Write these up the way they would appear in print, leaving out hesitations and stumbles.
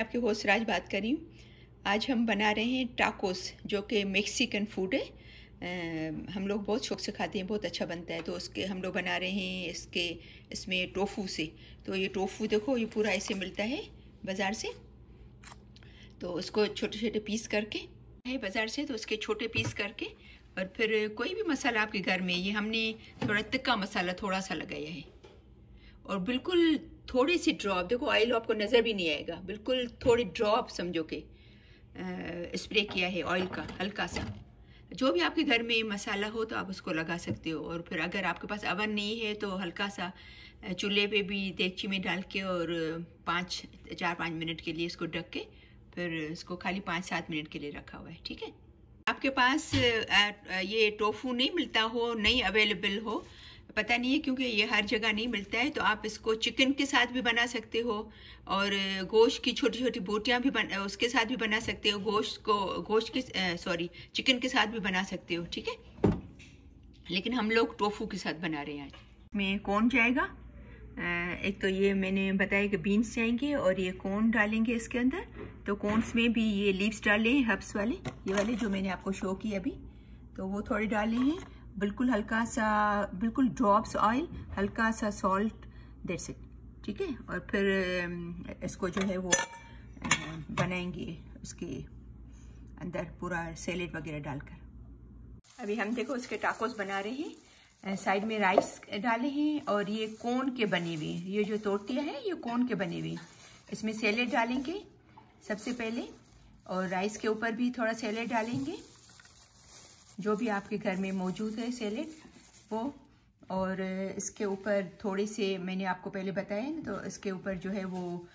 आपके होस्ट राज बात कर रही हूँ। आज हम बना रहे हैं टाकोस, जो कि मेक्सिकन फूड है। हम लोग बहुत शौक से खाते हैं, बहुत अच्छा बनता है। तो उसके हम लोग बना रहे हैं इसमें टोफू से। तो ये टोफू देखो, ये पूरा ऐसे मिलता है बाज़ार से। तो उसको छोटे छोटे पीस करके है बाज़ार से, तो उसके छोटे पीस करके और फिर कोई भी मसाला आपके घर में, ये हमने थोड़ा तिक्का मसाला थोड़ा सा लगाया है और बिल्कुल थोड़ी सी ड्रॉप, देखो ऑयल आपको नज़र भी नहीं आएगा, बिल्कुल थोड़ी ड्रॉप समझो कि स्प्रे किया है ऑयल का हल्का सा। जो भी आपके घर में मसाला हो तो आप उसको लगा सकते हो। और फिर अगर आपके पास अवन नहीं है तो हल्का सा चूल्हे पे भी देगची में डाल के और 4-5 मिनट के लिए इसको ढक के फिर इसको खाली 5-7 मिनट के लिए रखा हुआ है। ठीक है। आपके पास ये टोफू नहीं मिलता हो, नहीं अवेलेबल हो, पता नहीं है क्योंकि ये हर जगह नहीं मिलता है, तो आप इसको चिकन के साथ भी बना सकते हो और गोश्त की छोटी छोटी बोटियां भी उसके साथ भी बना सकते हो। चिकन के साथ भी बना सकते हो। ठीक है। लेकिन हम लोग टोफू के साथ बना रहे हैं आज। में कौन जाएगा, एक तो ये मैंने बताया कि बीन्स जाएंगे और ये कॉर्न डालेंगे इसके अंदर। तो कॉर्न्स में भी ये लीव्स डाले हैं, हर्ब्स वाले, ये वाले जो मैंने आपको शो किए अभी, तो वो थोड़े डाले हैं। बिल्कुल हल्का सा, बिल्कुल ड्रॉप्स ऑयल, हल्का सा सॉल्ट, दैट्स इट। ठीक है। और फिर इसको जो है वो बनाएंगे उसके अंदर पूरा सैलेड वगैरह डालकर। अभी हम देखो उसके टाकोस बना रहे हैं। साइड में राइस डाले हैं और ये कोन के बने हुए, ये जो तोरतिया है ये कोन के बने हुए। इसमें सैलेड डालेंगे सबसे पहले और राइस के ऊपर भी थोड़ा सैलेड डालेंगे, जो भी आपके घर में मौजूद है सैलेड वो। और इसके ऊपर थोड़े से मैंने आपको पहले बताया ना, तो इसके ऊपर जो है वो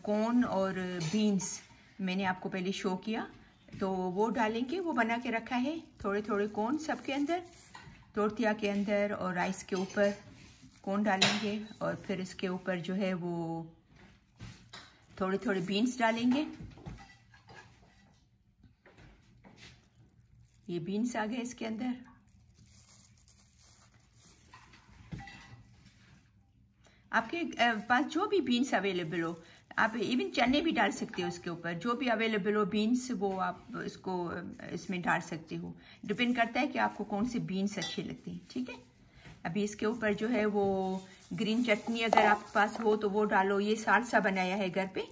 कॉर्न और बीन्स मैंने आपको पहले शो किया, तो वो डालेंगे। वो बना के रखा है, थोड़े थोड़े कॉर्न सबके अंदर, तोरतिया के अंदर और राइस के ऊपर कॉर्न डालेंगे और फिर इसके ऊपर जो है वो थोड़े थोड़े बीन्स डालेंगे। ये बीन्स आ गए इसके अंदर। आपके पास जो भी बीन्स अवेलेबल हो, आप इवन चने भी डाल सकते हो उसके ऊपर, जो भी अवेलेबल हो बीन्स वो आप इसको इसमें डाल सकते हो। डिपेंड करता है कि आपको कौन सी बीन्स अच्छी लगती है। ठीक है। अभी इसके ऊपर जो है वो ग्रीन चटनी अगर आपके पास हो तो वो डालो। ये साल्सा बनाया है घर पे,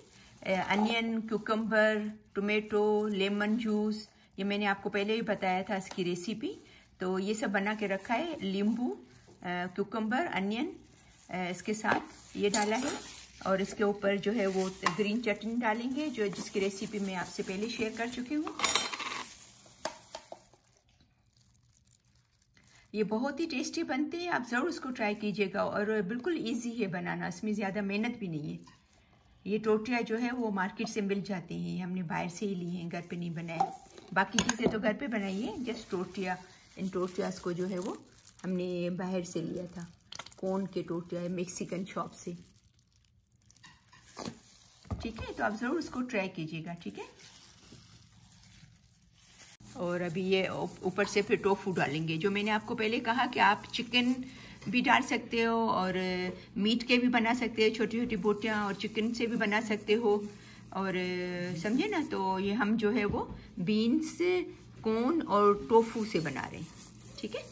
onion, cucumber, tomato, lemon juice, ये मैंने आपको पहले ही बताया था इसकी रेसिपी। तो ये सब बना के रखा है, नींबू, क्यूकम्बर, अनियन, इसके साथ ये डाला है। और इसके ऊपर जो है वो ग्रीन चटनी डालेंगे, जिसकी रेसिपी मैं आपसे पहले शेयर कर चुकी हूँ। ये बहुत ही टेस्टी बनते हैं, आप ज़रूर इसको ट्राई कीजिएगा। और बिल्कुल इजी है बनाना, इसमें ज़्यादा मेहनत भी नहीं है। ये टोटिया जो है वो मार्केट से मिल जाते हैं, हमने बाहर से ही लिए हैं, घर पे नहीं बनाए। बाकी चीज़ें तो घर पे बनाई है, जस्ट टोटिया, इन टोटियास को जो है वो हमने बाहर से लिया था। कॉर्न के टोटिया मेक्सिकन शॉप से। ठीक है। तो आप ज़रूर इसको ट्राई कीजिएगा। ठीक है। और अभी ये ऊपर से फिर टोफू डालेंगे, जो मैंने आपको पहले कहा कि आप चिकन भी डाल सकते हो और मीट के भी बना सकते हो, छोटी छोटी बोटियाँ, और चिकन से भी बना सकते हो। और समझे ना। तो ये हम जो है वो बीन्स, कॉर्न और टोफू से बना रहे हैं। ठीक है।